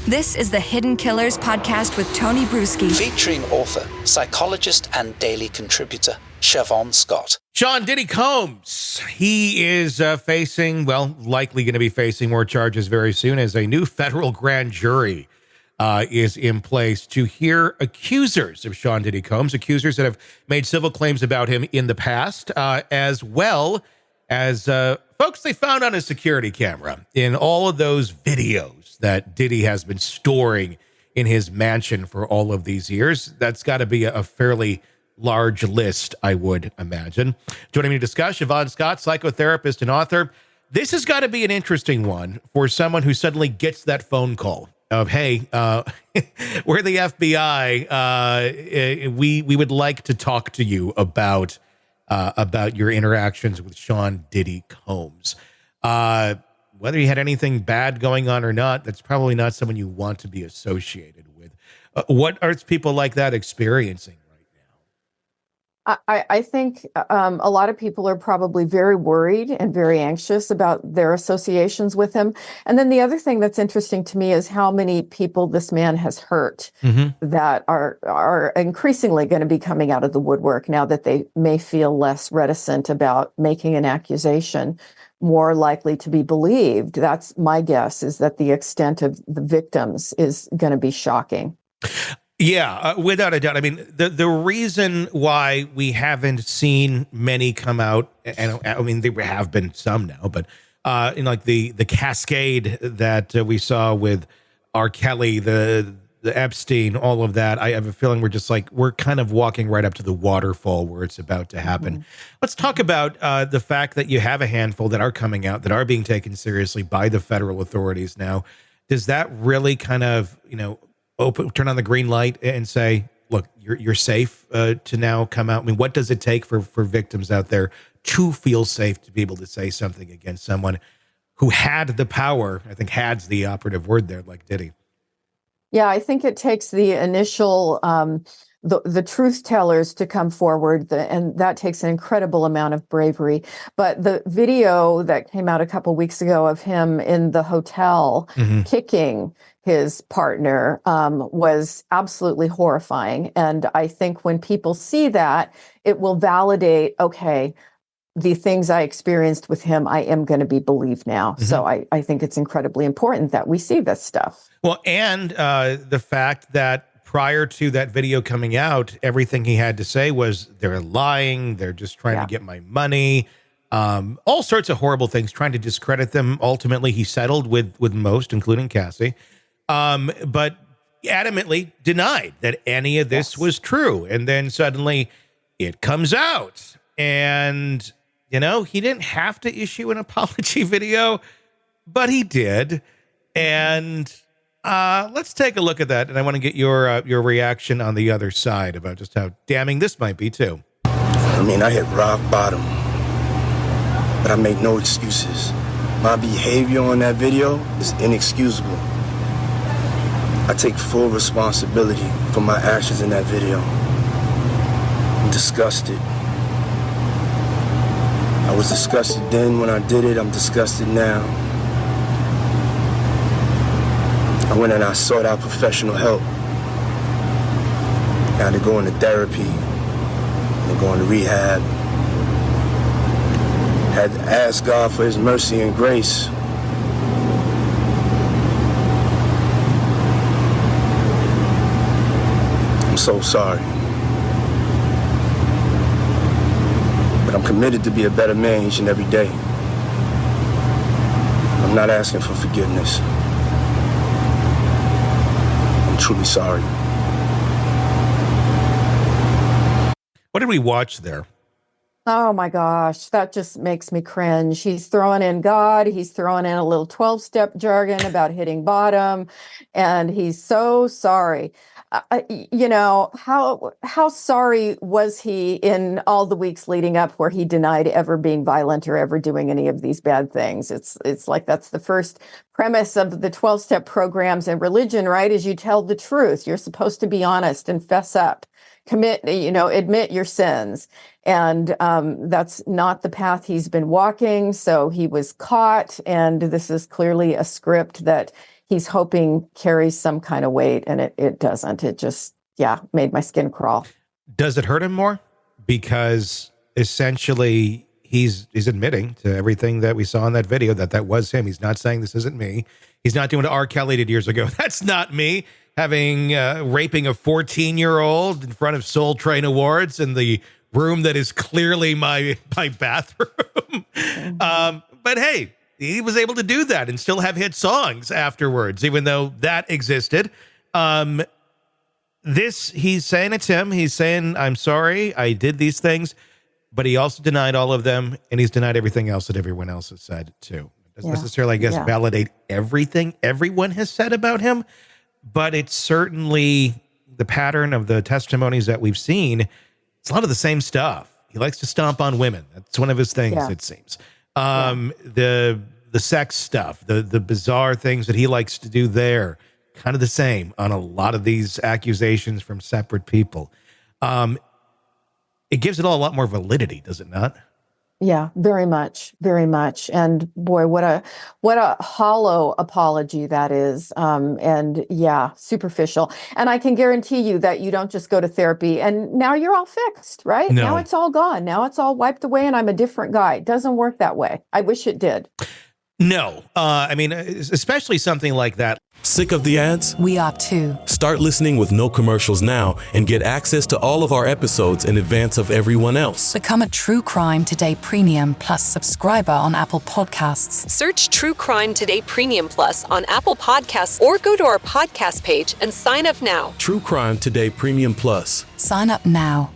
This is the Hidden Killers podcast with Tony Brueski. Featuring author, psychologist, and daily contributor, Shavaun Scott. Sean Diddy Combs, he is facing, likely going to be facing more charges very soon as a new federal grand jury is in place to hear accusers of Sean Diddy Combs, accusers that have made civil claims about him in the past, as well as folks they found on a security camera in all of those videos that Diddy has been storing in his mansion for all of these years. That's got to be a fairly large list, I would imagine. Joining me to discuss, Shavaun Scott, psychotherapist and author. This has got to be an interesting one for someone who suddenly gets that phone call of, hey, we're the FBI. We would like to talk to you about your interactions with Sean Diddy Combs. Whether you had anything bad going on or not, that's probably not someone you want to be associated with. What are people like that experiencing right now? I think a lot of people are probably very worried and very anxious about their associations with him. And then the other thing that's interesting to me is how many people this man has hurt that are increasingly going to be coming out of the woodwork now that they may feel less reticent about making an accusation, more likely to be believed. That's my guess, is that the extent of the victims is going to be shocking. Yeah, without a doubt. I mean, the reason why we haven't seen many come out, and I mean, there have been some now, but like the cascade that we saw with R. Kelly, the Epstein, all of that, I have a feeling we're kind of walking right up to the waterfall where it's about to happen. Let's talk about the fact that you have a handful that are coming out, that are being taken seriously by the federal authorities now. Does that really kind of, turn on the green light and say, look, you're safe to now come out? I mean, what does it take for victims out there to feel safe to be able to say something against someone who had the power? I think had's the operative word there, like Diddy. Yeah, I think it takes the initial, the truth tellers to come forward, and that takes an incredible amount of bravery. But the video that came out a couple weeks ago of him in the hotel kicking his partner was absolutely horrifying. And I think when people see that, it will validate, okay, the things I experienced with him, I am going to be believed now. So I think it's incredibly important that we see this stuff. Well, and the fact that prior to that video coming out, everything he had to say was they're lying, they're just trying to get my money, all sorts of horrible things, trying to discredit them. Ultimately, he settled with most, including Cassie, but adamantly denied that any of this was true. And then suddenly it comes out, and he didn't have to issue an apology video, but he did. And let's take a look at that. And I want to get your reaction on the other side about just how damning this might be too. I mean, I hit rock bottom, but I make no excuses. My behavior on that video is inexcusable. I take full responsibility for my actions in that video. I'm disgusted. I was disgusted then when I did it. I'm disgusted now. I went and I sought out professional help. I had to go into therapy, and go into rehab. Had to ask God for his mercy and grace. I'm so sorry. But I'm committed to be a better man each and every day. I'm not asking for forgiveness. I'm truly sorry. What did we watch there? Oh my gosh, that just makes me cringe. He's throwing in God. He's throwing in a little 12-step jargon about hitting bottom. And he's so sorry. How sorry was he in all the weeks leading up where he denied ever being violent or ever doing any of these bad things? It's like that's the first premise of the 12-step programs in religion, right? Is you tell the truth. You're supposed to be honest and fess up. Admit your sins. And that's not the path he's been walking. So he was caught. And this is clearly a script that he's hoping carries some kind of weight, and it doesn't. It just, made my skin crawl. Does it hurt him more? Because essentially he's admitting to everything that we saw in that video that was him. He's not saying this isn't me. He's not doing what R. Kelly did years ago. That's not me. Having raping a 14-year-old in front of Soul Train Awards in the room that is clearly my bathroom. But hey, he was able to do that and still have hit songs afterwards, even though that existed. He's saying it's him. He's saying, I'm sorry, I did these things, but he also denied all of them, and he's denied everything else that everyone else has said too. It doesn't necessarily, I guess, validate everything everyone has said about him, but it's certainly the pattern of the testimonies that we've seen. It's a lot of the same stuff. He likes to stomp on women. That's one of his things, it seems. The sex stuff, the bizarre things that he likes to do there, kind of the same on a lot of these accusations from separate people. It gives it all a lot more validity, does it not? Yeah, very much, very much. And boy, what a hollow apology that is. And superficial. And I can guarantee you that you don't just go to therapy and now you're all fixed, right? No. Now it's all gone. Now it's all wiped away and I'm a different guy. It doesn't work that way. I wish it did. No. I mean, especially something like that. Sick of the ads? We are too. Start listening with no commercials now and get access to all of our episodes in advance of everyone else. Become a True Crime Today Premium Plus subscriber on Apple Podcasts. Search True Crime Today Premium Plus on Apple Podcasts or go to our podcast page and sign up now. True Crime Today Premium Plus. Sign up now.